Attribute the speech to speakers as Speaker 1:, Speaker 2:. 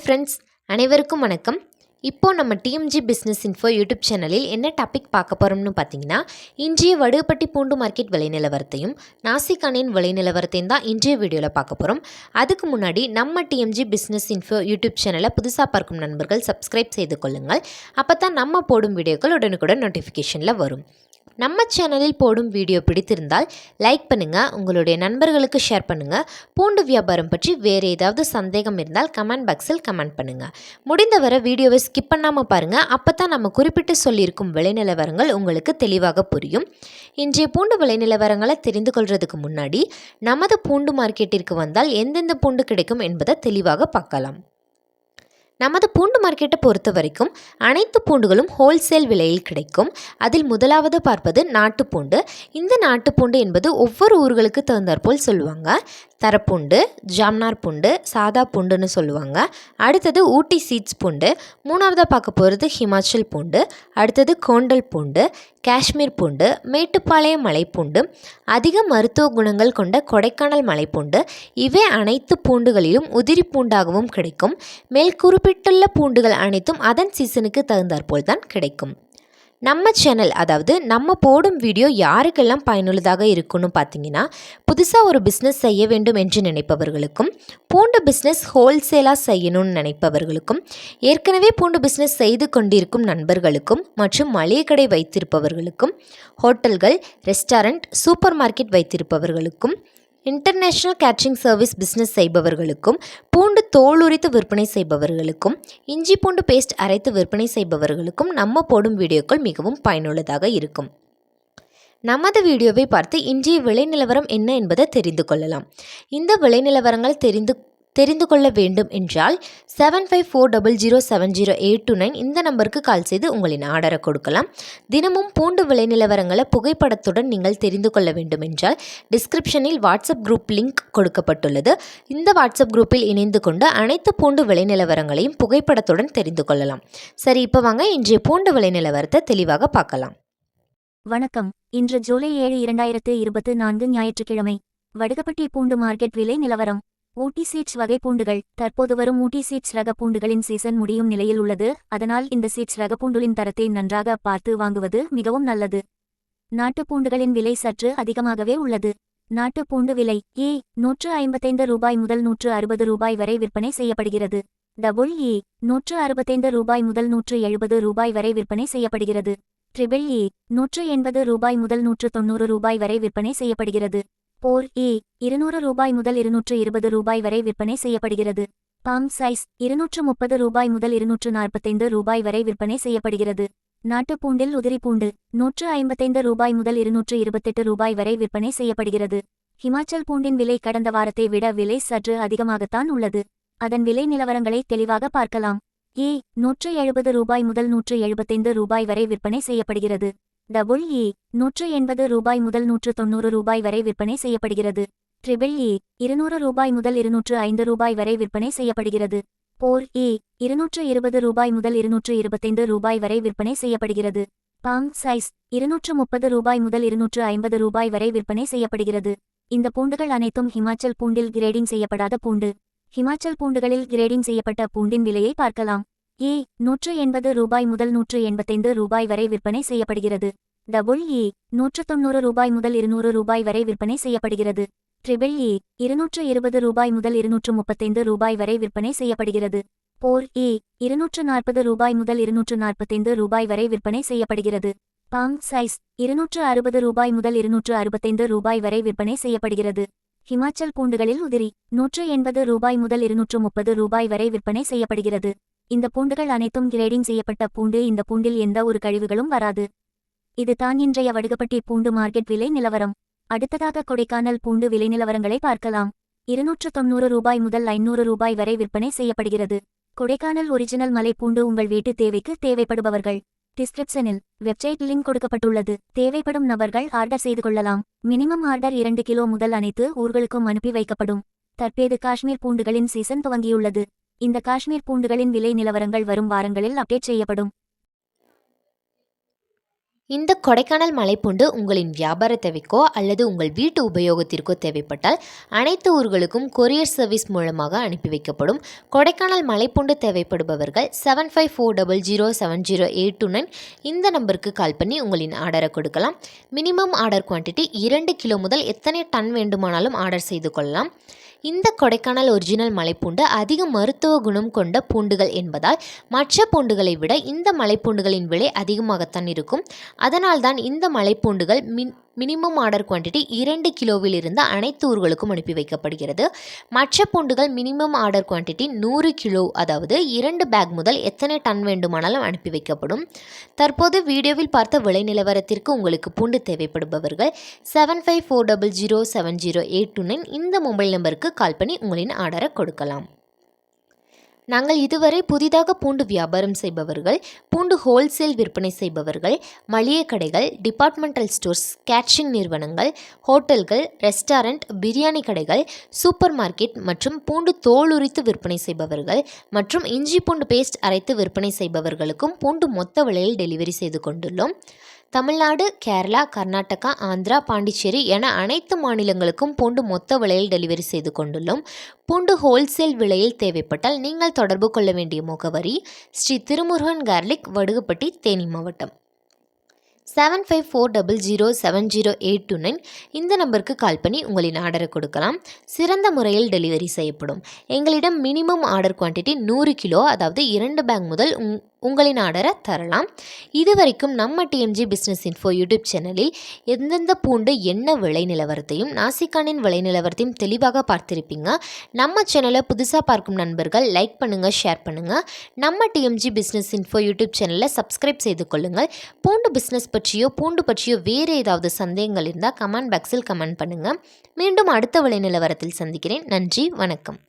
Speaker 1: Friends, அனைவருக்கும் வணக்கம். இப்போ நம்ம டிஎம்ஜி பிஸ்னஸ் இன்ஃபோ யூடியூப் சேனலில் என்ன டாபிக் பார்க்க போகிறோம்னு பார்த்தீங்கன்னா, இன்றைய வடுகப்பட்டி பூண்டு மார்க்கெட் விலை நிலவரத்தையும் நாசிக்கானின் விலை நிலவரத்தையும் தான் இன்றைய வீடியோவில் பார்க்க போகிறோம். அதுக்கு முன்னாடி நம்ம டிஎம்ஜி பிஸ்னஸ் இன்ஃபோ யூடியூப் சேனலை புதுசாக பார்க்கும் நண்பர்கள் சப்ஸ்கிரைப் செய்து கொள்ளுங்கள். அப்போ தான் நம்ம போடும் வீடியோக்கள் உடனுக்குடன் நோட்டிஃபிகேஷனில் வரும். நம்ம சேனலில் போடும் வீடியோ பிடித்திருந்தால் லைக் பண்ணுங்கள், உங்களுடைய நண்பர்களுக்கு ஷேர் பண்ணுங்கள். பூண்டு வியாபாரம் பற்றி வேறு ஏதாவது சந்தேகம் இருந்தால் கமெண்ட் பாக்ஸில் கமெண்ட் பண்ணுங்கள். முடிந்தவரை வீடியோவை ஸ்கிப் பண்ணாமல் பாருங்கள். அப்போ தான் நம்ம குறிப்பிட்டு சொல்லியிருக்கும் விலை நிலவரங்கள் உங்களுக்கு தெளிவாக புரியும். இன்றைய பூண்டு விலை நிலவரங்களை தெரிந்து கொள்வதற்கு முன்னாடி நமது பூண்டு மார்க்கெட்டிற்கு வந்தால் எந்தெந்த பூண்டு கிடைக்கும் என்பதை தெளிவாக பார்க்கலாம். நமது பூண்டு மார்க்கெட்டை பொறுத்த வரைக்கும் அனைத்து பூண்டுகளும் ஹோல்சேல் விலையில் கிடைக்கும். அதில் முதலாவது பார்ப்பது நாட்டுப்பூண்டு. இந்த நாட்டுப்பூண்டு என்பது ஒவ்வொரு ஊர்களுக்கு தகுந்தாற்போல் சொல்லுவாங்க. தரப்பூண்டு, ஜாம்னார் பூண்டு, சாதா பூண்டுன்னு சொல்லுவாங்க. அடுத்தது ஊட்டி சீட்ஸ் பூண்டு. மூணாவதாக பார்க்க போகிறது ஹிமாச்சல் பூண்டு. அடுத்தது கோண்டல் பூண்டு, காஷ்மீர் பூண்டு, மேட்டுப்பாளையம் மலைப்பூண்டு, அதிக மருத்துவ குணங்கள் கொண்ட கொடைக்கானல் மலைப்பூண்டு. இவை அனைத்து பூண்டுகளிலும் உதிரி பூண்டாகவும் கிடைக்கும். மேல் குறிப்பிட்டுள்ள பூண்டுகள் அனைத்தும் அதன் சீசனுக்கு தகுந்தாற்போல் தான் கிடைக்கும். நம்ம சேனல், அதாவது நம்ம போடும் வீடியோ யாருக்கெல்லாம் பயனுள்ளதாக இருக்குன்னு பார்த்தீங்கன்னா, புதுசாக ஒரு பிஸ்னஸ் செய்ய வேண்டும் என்று நினைப்பவர்களுக்கும், பூண்டு பிஸ்னஸ் ஹோல்சேலாக செய்யணும்னு நினைப்பவர்களுக்கும், ஏற்கனவே பூண்டு பிஸ்னஸ் செய்து கொண்டிருக்கும் நண்பர்களுக்கும் மற்றும் மளிகை கடை வைத்திருப்பவர்களுக்கும், ஹோட்டல்கள், ரெஸ்டாரண்ட், சூப்பர் மார்க்கெட் வைத்திருப்பவர்களுக்கும், இன்டர்நேஷ்னல் கேட்ரிங் சர்வீஸ் பிஸ்னஸ் செய்பவர்களுக்கும், பூண்டு தோல் உரித்து விற்பனை செய்பவர்களுக்கும், இஞ்சி பூண்டு பேஸ்ட் அரைத்து விற்பனை செய்பவர்களுக்கும் நம்ம போடும் வீடியோக்கள் மிகவும் பயனுள்ளதாக இருக்கும். நமது வீடியோவை பார்த்து இன்றைய விலை நிலவரம் என்ன என்பதை தெரிந்து கொள்ளலாம். இந்த விலை நிலவரங்கள் தெரிந்து கொள்ள வேண்டும் என்றால் 7540070829 இந்த நம்பருக்கு கால் செய்து உங்களின் ஆர்டரை கொடுக்கலாம். தினமும் பூண்டு விலை நிலவரங்களை புகைப்படத்துடன் நீங்கள் தெரிந்து கொள்ள வேண்டும் என்றால் டிஸ்கிரிப்ஷனில் வாட்ஸ்அப் குரூப் லிங்க் கொடுக்கப்பட்டுள்ளது. இந்த வாட்ஸ்அப் குரூப்பில் இணைந்து கொண்டு அனைத்து பூண்டு விலை நிலவரங்களையும் புகைப்படத்துடன் தெரிந்து கொள்ளலாம். சரி, இப்போ வாங்க இன்றைய பூண்டு விலை நிலவரத்தை தெளிவாக பார்க்கலாம்.
Speaker 2: வணக்கம். இன்று ஜூலை 7, 2024 ஞாயிற்றுக்கிழமை. வடுகப்பட்டி பூண்டு மார்க்கெட் விலை நிலவரம். ஊட்டி சீட்ஸ் வகை பூண்டுகள். தற்போது வரும் ஊட்டி சீட்ஸ் ரக பூண்டுகளின் சீசன் முடியும் நிலையில் உள்ளது. அதனால் இந்த சீட்ஸ் ரக பூண்டுகளின் தரத்தை நன்றாக பார்த்து வாங்குவது மிகவும் நல்லது. நாட்டு பூண்டுகளின் விலை சற்று அதிகமாகவே உள்ளது. நாட்டு பூண்டு விலை ஏ 155 ரூபாய் முதல் 160 ரூபாய் வரை விற்பனை செய்யப்படுகிறது. டபுள் ஏ 165 ரூபாய் முதல் 170 ரூபாய் வரை விற்பனை செய்யப்படுகிறது. ட்ரிபிள் ஏ 180 ரூபாய் முதல் 190 ரூபாய் வரை விற்பனை செய்யப்படுகிறது. போர் ஏ 200 ரூபாய் முதல் 220 ரூபாய் வரை விற்பனை செய்யப்படுகிறது. பாம் சைஸ் 230 ரூபாய் முதல் 245 ரூபாய் வரை விற்பனை செய்யப்படுகிறது. நாட்டு பூண்டில் உதிரி பூண்டு 155 ரூபாய் முதல் 228 ரூபாய் வரை விற்பனை செய்யப்படுகிறது. ஹிமாச்சல் பூண்டின் விலை கடந்த வாரத்தை விட விலை சற்று அதிகமாகத்தான் உள்ளது. அதன் விலை நிலவரங்களை தெளிவாக பார்க்கலாம். ஏ 170 ரூபாய் முதல் 175 ரூபாய் வரை விற்பனை செய்யப்படுகிறது. டபுள் ஏ 180 ரூபாய் முதல் 190 ரூபாய் வரை விற்பனை செய்யப்படுகிறது. ட்ரிபிள் ஏ 200 ரூபாய் முதல் 205 ரூபாய் வரை விற்பனை செய்யப்படுகிறது. போர் ஏ 220 ரூபாய் முதல் 225 ரூபாய் வரை விற்பனை செய்யப்படுகிறது. பாம் சைஸ் 230 ரூபாய் முதல் 250 ரூபாய் வரை விற்பனை செய்யப்படுகிறது. இந்த பூண்டுகள் அனைத்தும் ஹிமாச்சல் பூண்டில் கிரேடிங் செய்யப்படாத பூண்டு. ஹிமாச்சல் பூண்டுகளில் கிரேடிங் செய்யப்பட்ட பூண்டின் விலையை பார்க்கலாம். ஏ 180 ரூபாய் முதல் 185 ரூபாய் வரை விற்பனை செய்யப்படுகிறது. டபுள் ஏ 190 ரூபாய் முதல் 200 ரூபாய் வரை விற்பனை செய்யப்படுகிறது. ட்ரிபிள் ஏ 220 ரூபாய் முதல் 235 ரூபாய் வரை விற்பனை செய்யப்படுகிறது. போர் ஏ 240 ரூபாய் முதல் 245 ரூபாய் வரை விற்பனை செய்யப்படுகிறது. பாம் சைஸ் 260 ரூபாய் முதல் 265 ரூபாய் வரை விற்பனை செய்யப்படுகிறது. ஹிமாச்சல் பூண்டுகளில் உதிரி 180 ரூபாய் முதல் 230 ரூபாய் வரை விற்பனை செய்யப்படுகிறது. இந்த பூண்டுகள் அனைத்தும் கிரேடிங் செய்யப்பட்ட பூண்டு. இந்த பூண்டில் எந்த ஒரு கழிவுகளும் வராது. இது தான் இன்றைய வடுகப்பட்டி பூண்டு மார்க்கெட் விலை நிலவரம். அடுத்ததாக கொடைக்கானல் பூண்டு விலை நிலவரங்களை பார்க்கலாம். 290 ரூபாய் முதல் 500 ரூபாய் வரை விற்பனை செய்யப்படுகிறது. கொடைக்கானல் ஒரிஜினல் மலை பூண்டு உங்கள் வீட்டு தேவைக்கு தேவைப்படுபவர்கள் டிஸ்கிரிப்ஷனில் வெப்சைட் லிங்க் கொடுக்கப்பட்டுள்ளது. தேவைப்படும் நபர்கள் ஆர்டர் செய்து கொள்ளலாம். மினிமம் ஆர்டர் 2 கிலோ முதல் அனைத்து ஊர்களுக்கும் அனுப்பி வைக்கப்படும். தற்போது காஷ்மீர் பூண்டுகளின் சீசன் துவங்கியுள்ளது. இந்த காஷ்மீர் பூண்டுகளின் விலை நிலவரங்கள் வரும் வாரங்களில் அப்டேட் செய்யப்படும்.
Speaker 1: இந்த கொடைக்கானல் மலைப்பூண்டு உங்களின் வியாபார தேவைக்கோ அல்லது உங்கள் வீட்டு உபயோகத்திற்கோ தேவைப்பட்டால் அனைத்து ஊர்களுக்கும் கொரியர் சர்வீஸ் மூலமாக அனுப்பி வைக்கப்படும். கொடைக்கானல் மலைப்பூண்டு தேவைப்படுபவர்கள் 7540070829 இந்த நம்பருக்கு கால் பண்ணி உங்களின் ஆர்டரை கொடுக்கலாம். மினிமம் ஆர்டர் குவான்டிட்டி 2 கிலோ முதல் எத்தனை டன் வேண்டுமானாலும் ஆர்டர் செய்து கொள்ளலாம். இந்த கொடைக்கானல் ஒரிஜினல் மலைப்பூண்டு அதிக மருத்துவ குணம் கொண்ட பூண்டுகள் என்பதால் மற்ற பூண்டுகளை விட இந்த மலைப்பூண்டுகளின் விலை அதிகமாகத்தான் இருக்கும். அதனால்தான் இந்த மலைப்பூண்டுகள் மினிமம் ஆர்டர் குவான்டிட்டி 2 கிலோவிலிருந்து அனைத்து ஊர்களுக்கும் அனுப்பி வைக்கப்படுகிறது. மற்ற பூண்டுகள் மினிமம் ஆர்டர் குவான்டிட்டி 100 கிலோ, அதாவது 2 பேக் முதல் எத்தனை டன் வேண்டுமானாலும் அனுப்பி வைக்கப்படும். தற்போது வீடியோவில் பார்த்த விலை நிலவரத்திற்கு உங்களுக்கு பூண்டு தேவைப்படுபவர்கள் 7540070829 இந்த மொபைல் நம்பருக்கு கால் பண்ணி உங்களின் ஆர்டரை கொடுக்கலாம். நாங்கள் இதுவரை புதிதாக பூண்டு வியாபாரம் செய்பவர்கள், பூண்டு ஹோல்சேல் விற்பனை செய்பவர்கள், மளிகை கடைகள், டிபார்ட்மெண்டல் ஸ்டோர்ஸ், கேட்ரிங் நிறுவனங்கள், ஹோட்டல்கள், ரெஸ்டாரண்ட், பிரியாணி கடைகள், சூப்பர் மார்க்கெட் மற்றும் பூண்டு தோல் உரித்து விற்பனை செய்பவர்கள் மற்றும் இஞ்சி பூண்டு பேஸ்ட் அரைத்து விற்பனை செய்பவர்களுக்கும் பூண்டு மொத்த விலையில் டெலிவரி செய்து கொண்டுள்ளோம். தமிழ்நாடு, கேரளா, கர்நாடகா, ஆந்திரா, பாண்டிச்சேரி என அனைத்து மாநிலங்களுக்கும் பூண்டு மொத்த விலையில் டெலிவரி செய்து கொண்டுள்ளோம். பூண்டு ஹோல்சேல் விலையில் தேவைப்பட்டால் நீங்கள் தொடர்பு கொள்ள வேண்டிய முகவரி ஸ்ரீ திருமுருகன் கார்லிக், வடுகப்பட்டி, தேனி மாவட்டம். 7540070829 இந்த நம்பருக்கு கால் பண்ணி உங்களின் ஆர்டரை கொடுக்கலாம். சிறந்த முறையில் டெலிவரி செய்யப்படும். எங்களிடம் மினிமம் ஆர்டர் குவான்டிட்டி 100 கிலோ, அதாவது 2 பேக் முதல் உங்களின் ஆர்டரை தரலாம். இதுவரைக்கும் நம்ம டிஎம்ஜி பிஸ்னஸ் இன்ஃபோ யூடியூப் சேனலில் எந்தெந்த பூண்டு என்ன விலை நிலவரத்தையும் நாசிக்கானின் விலை நிலவரத்தையும் தெளிவாக பார்த்திருப்பீங்க. நம்ம சேனலை புதுசாக பார்க்கும் நண்பர்கள் லைக் பண்ணுங்கள், ஷேர் பண்ணுங்கள். நம்ம டிஎம்ஜி பிஸ்னஸ் இன்ஃபோ யூடியூப் சேனலை சப்ஸ்கிரைப் செய்து கொள்ளுங்கள். பூண்டு பிஸ்னஸ் பற்றியோ பூண்டு பற்றியோ வேறு ஏதாவது சந்தேகங்கள் இருந்தால் கமெண்ட் பாக்ஸில் கமெண்ட் பண்ணுங்கள். மீண்டும் அடுத்த விலை நிலவரத்தில் சந்திக்கிறேன். நன்றி, வணக்கம்.